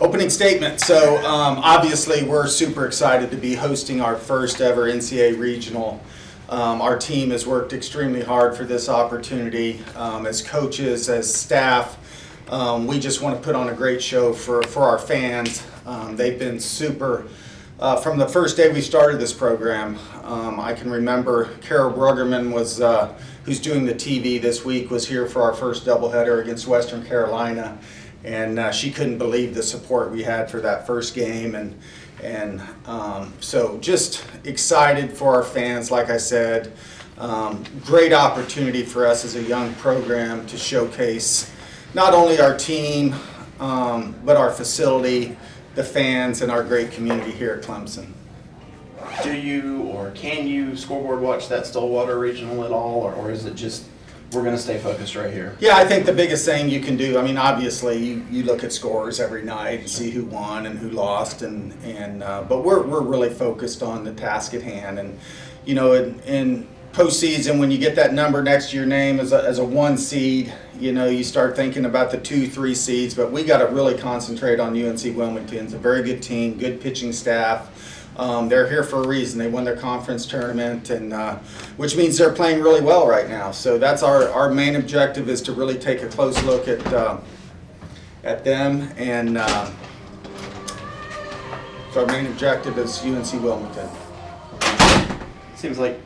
Opening statement. So obviously we're super excited to be hosting our first ever NCAA regional. Our team has worked extremely hard for this opportunity. As coaches, as staff, we just want to put on a great show for our fans. They've been super, from the first day we started this program. I can remember Carol Bruggerman was, who's doing the TV this week, was here for our first doubleheader against Western Carolina. And she couldn't believe the support we had for that first game, and so just excited for our fans. Like I said, great opportunity for us as a young program to showcase not only our team, but our facility, the fans, and our great community here at Clemson. Do you or can you scoreboard watch that Stillwater Regional at all, or is it just we're going to stay focused right here? Yeah, I think the biggest thing you can do, I mean, obviously you look at scores every night and see who won and who lost, but we're really focused on the task at hand. And you know, in postseason, when you get that number next to your name as a 1 seed, you know, you start thinking about the 2, 3 seeds. But we got to really concentrate on UNC Wilmington. It's a very good team, good pitching staff. They're here for a reason. They won their conference tournament, and which means they're playing really well right now. So that's our main objective, is to really take a close look at them. And so our main objective is UNC Wilmington. Seems like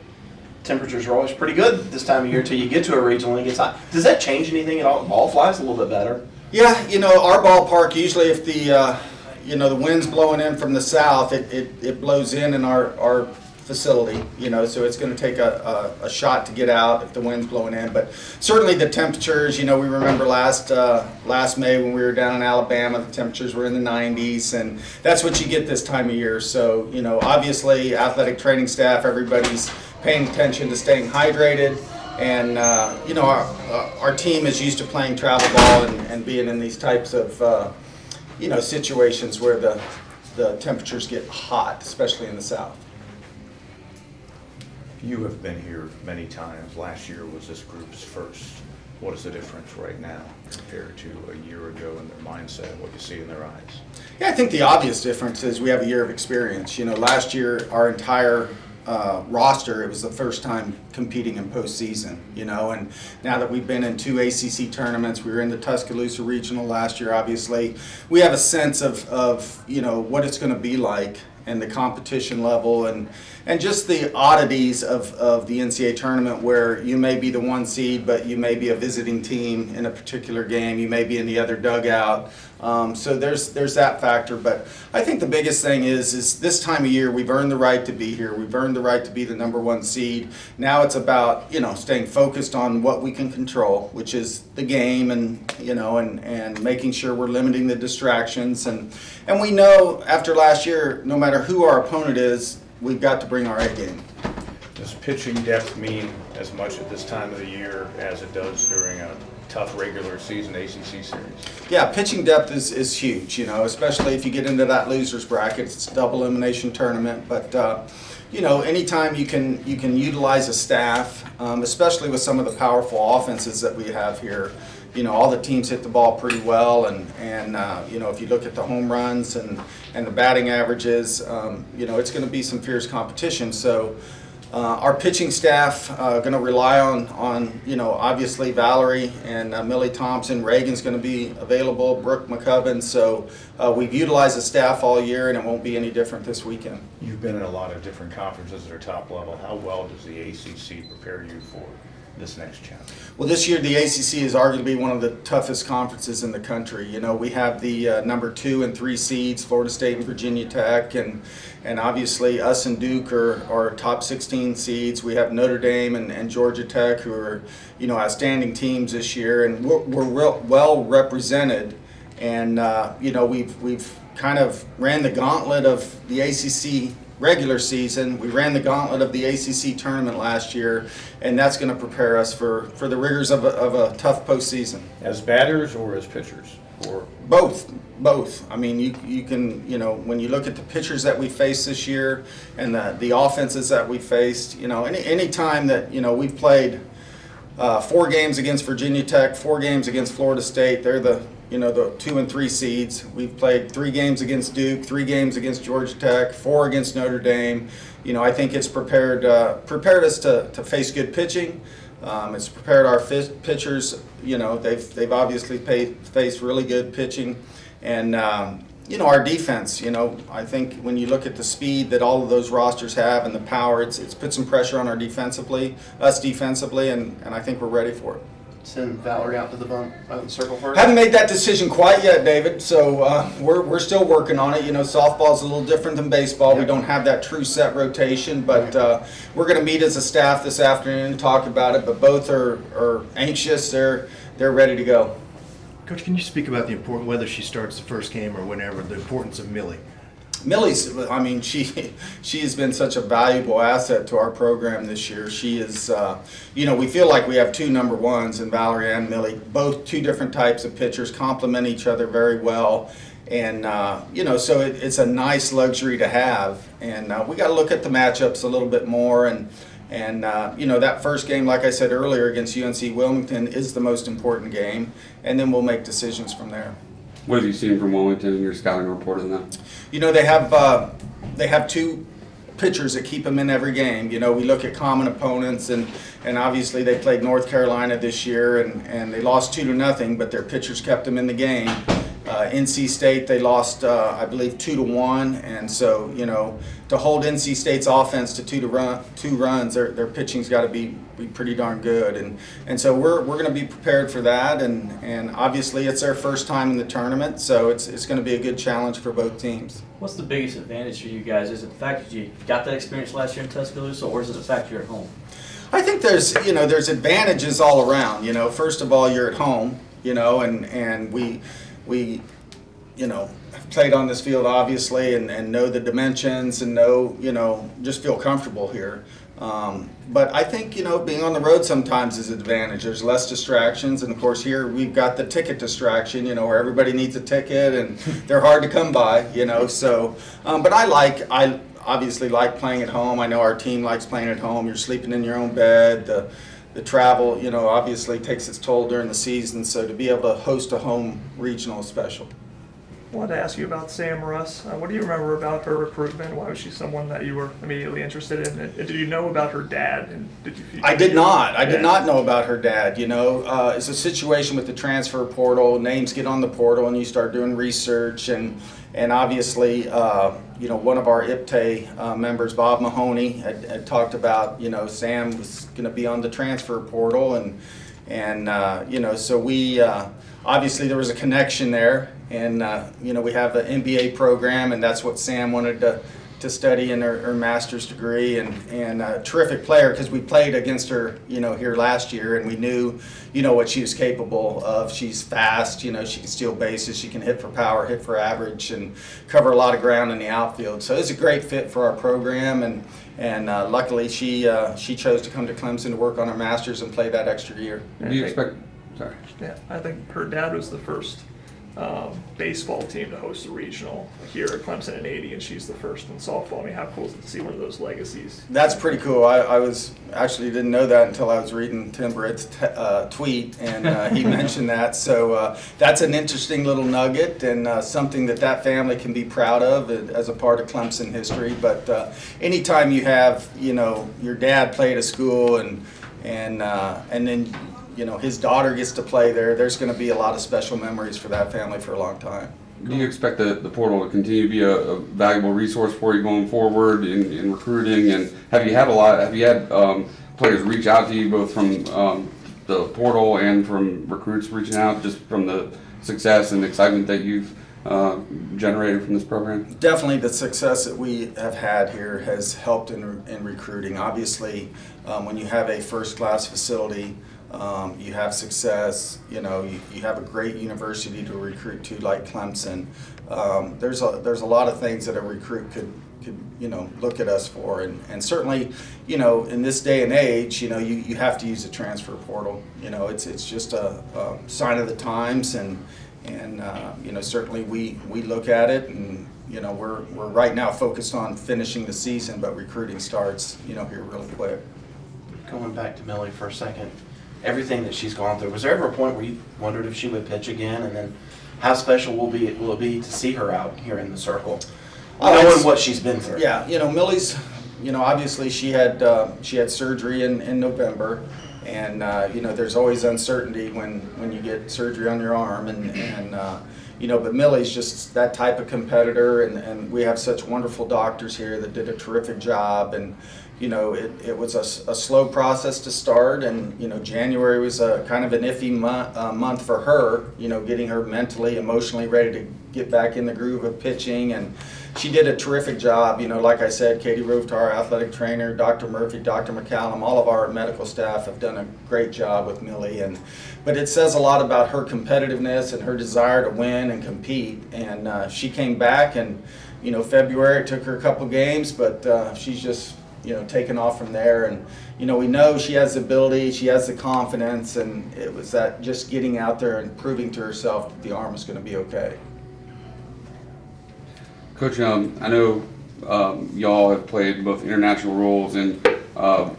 temperatures are always pretty good this time of year until you get to a regional and it gets hot. Does that change anything at all? The ball flies a little bit better? Yeah, you know, our ballpark, usually if the the wind's blowing in from the south, it blows in our facility, you know, so it's going to take a shot to get out if the wind's blowing in. But certainly the temperatures, you know, we remember last May when we were down in Alabama, the temperatures were in the 90s, and that's what you get this time of year. So, you know, obviously athletic training staff, everybody's paying attention to staying hydrated. And, you know, our team is used to playing travel ball and being in these types of situations where the temperatures get hot, especially in the south. You have been here many times. Last year was this group's first. What is the difference right now compared to a year ago in their mindset, what you see in their eyes? Yeah, I think the obvious difference is we have a year of experience. You know, last year our entire roster, it was the first time competing in postseason, you know, and now that we've been in 2 ACC tournaments, we were in the Tuscaloosa Regional last year, obviously, we have a sense of you know, what it's going to be like and the competition level and just the oddities of the NCAA tournament, where you may be the 1 seed, but you may be a visiting team in a particular game, you may be in the other dugout. So there's that factor. But I think the biggest thing is this time of year we've earned the right to be here. We've earned the right to be the number 1 seed. Now it's about, you know, staying focused on what we can control, which is the game, and you know, and making sure we're limiting the distractions. And we know after last year, no matter who our opponent is, we've got to bring our A game. Does pitching depth mean as much at this time of the year as it does during a tough regular season ACC series? Yeah, pitching depth is huge, you know, especially if you get into that losers bracket. It's a double elimination tournament, but you know, anytime you can utilize a staff, especially with some of the powerful offenses that we have here. You know, all the teams hit the ball pretty well, and you know, if you look at the home runs and the batting averages, you know, it's going to be some fierce competition. So our pitching staff going to rely on you know, obviously Valerie and Millie Thompson. Reagan's going to be available, Brooke McCubbin. So we've utilized the staff all year, and it won't be any different this weekend. You've been in a lot of different conferences at our top level. How well does the ACC prepare you for this next challenge? Well, this year the ACC is arguably one of the toughest conferences in the country. You know, we have the number 2 and 3 seeds, Florida State and Virginia Tech, and obviously us and Duke are top 16 seeds. We have Notre Dame and Georgia Tech, who are, you know, outstanding teams this year, and we're well represented. And you know, we've kind of ran the gauntlet of the ACC regular season. We ran the gauntlet of the ACC tournament last year, and that's going to prepare us for the rigors of a tough postseason. As batters or as pitchers? Or both. I mean, you can, you know, when you look at the pitchers that we faced this year and the offenses that we faced, you know, any time that, you know, we've played 4 games against Virginia Tech, 4 games against Florida State. They're the the 2 and 3 seeds. We've played 3 games against Duke, 3 games against Georgia Tech, 4 against Notre Dame. I think it's prepared us to face good pitching. It's prepared our pitchers. They've obviously faced really good pitching, and our defense. I think when you look at the speed that all of those rosters have and the power, it's put some pressure on us defensively, and I think we're ready for it. Send Valerie out to the circle first. Haven't made that decision quite yet, David. So we're still working on it. Softball's a little different than baseball. Yep. We don't have that true set rotation, but we're going to meet as a staff this afternoon and talk about it. But both are anxious. They're ready to go. Coach, can you speak about the importance, whether she starts the first game or whenever, the importance of Millie? Millie's, she has been such a valuable asset to our program this year. She is, we feel like we have 2 number ones in Valerie and Millie, both 2 different types of pitchers, complement each other very well. And, so it's a nice luxury to have. And we got to look at the matchups a little bit more. And that first game, like I said earlier, against UNC Wilmington is the most important game. And then we'll make decisions from there. What have you seen from Wilmington in your scouting report on that? They have 2 pitchers that keep them in every game. We look at common opponents, and obviously they played North Carolina this year, and they lost 2-0, but their pitchers kept them in the game. NC State, they lost, I believe, 2-1, and so to hold NC State's offense to 2 runs, their pitching's got to be pretty darn good, and so we're going to be prepared for that, and obviously it's their first time in the tournament, so it's going to be a good challenge for both teams. What's the biggest advantage for you guys? Is it the fact that you got that experience last year in Tuscaloosa, or is it the fact you're at home? I think there's advantages all around. First of all, you're at home, and we have played on this field obviously, and know the dimensions, and just feel comfortable here. But I think being on the road sometimes is an advantage. There's less distractions, and of course here we've got the ticket distraction, where everybody needs a ticket and they're hard to come by, So, but I obviously like playing at home. I know our team likes playing at home. You're sleeping in your own bed. The travel, obviously takes its toll during the season. So to be able to host a home regional is special. I wanted to ask you about Sam Russ. What do you remember about her recruitment? Why was she someone that you were immediately interested in? And did you know about her dad? And did you? I did not. I did not know about her dad. It's a situation with the transfer portal. Names get on the portal, and you start doing research. And obviously, one of our IPTE members, Bob Mahoney, had talked about Sam was going to be on the transfer portal, and so we obviously there was a connection there. And, we have an MBA program, and that's what Sam wanted to study in her master's degree. And a terrific player, because we played against her, here last year, and we knew, what she was capable of. She's fast, she can steal bases, she can hit for power, hit for average, and cover a lot of ground in the outfield. So it's a great fit for our program, and luckily she chose to come to Clemson to work on her master's and play that extra year. Do you expect? Sorry. Yeah, I think her dad was the first baseball team to host a regional here at Clemson in '80, and she's the first in softball. I mean, how cool is it to see one of those legacies? That's pretty cool. I didn't know that until I was reading Tim Britt's tweet, and he mentioned that. So that's an interesting little nugget, and something that family can be proud of as a part of Clemson history. But anytime you have, your dad play at a school, and then his daughter gets to play there, there's going to be a lot of special memories for that family for a long time. Do you expect the portal to continue to be a valuable resource for you going forward in recruiting? And have you had players reach out to you both from the portal and from recruits reaching out, just from the success and excitement that you've generated from this program? Definitely the success that we have had here has helped in recruiting. Obviously, when you have a first-class facility, you have success, you have a great university to recruit to like Clemson. There's a lot of things that a recruit could look at us for, and certainly, in this day and age, you have to use the transfer portal. It's just a sign of the times, and certainly we look at it, and we're right now focused on finishing the season, but recruiting starts here really quick. Going back to Millie for a second, everything that she's gone through, was there ever a point where you wondered if she would pitch again? And then How special will it be to see her out here in the circle, Oh, knowing it's- what she's been through? Yeah, Millie's, obviously she had surgery in November, and there's always uncertainty when you get surgery on your arm, and but Millie's just that type of competitor, and we have such wonderful doctors here that did a terrific job, and it was a slow process to start, and January was a kind of an iffy month for her, getting her mentally, emotionally ready to get back in the groove of pitching, and she did a terrific job. Like I said, Katie Rovetar, our athletic trainer, Dr. Murphy, Dr. McCallum, all of our medical staff have done a great job with Millie, but it says a lot about her competitiveness and her desire to win and compete, and she came back, and February it took her a couple games, but she's just taken off from there, and we know she has the ability, she has the confidence, and it was that just getting out there and proving to herself that the arm is going to be okay. Coach, I know y'all have played both international roles and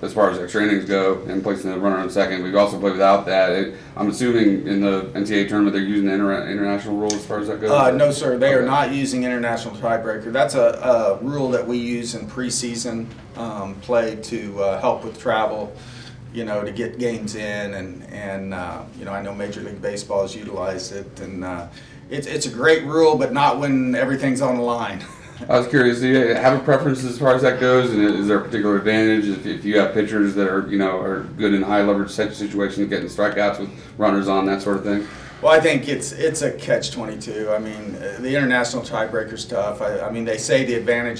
as far as extra innings go and placing the runner on second. We've also played without that. I'm assuming in the NCAA tournament they're using the international rule as far as that goes? No, sir. They are Okay. not using international tiebreaker. That's a rule that we use in preseason play to help with travel, to get games in, and I know Major League Baseball has utilized it, and it's a great rule, but not when everything's on the line. I was curious, do you have a preference as far as that goes? And is there a particular advantage if you have pitchers that are good in high leverage situations, getting strikeouts with runners on, that sort of thing? Well, I think it's a catch-22. I mean, the international tiebreaker stuff. I mean, they say the advantage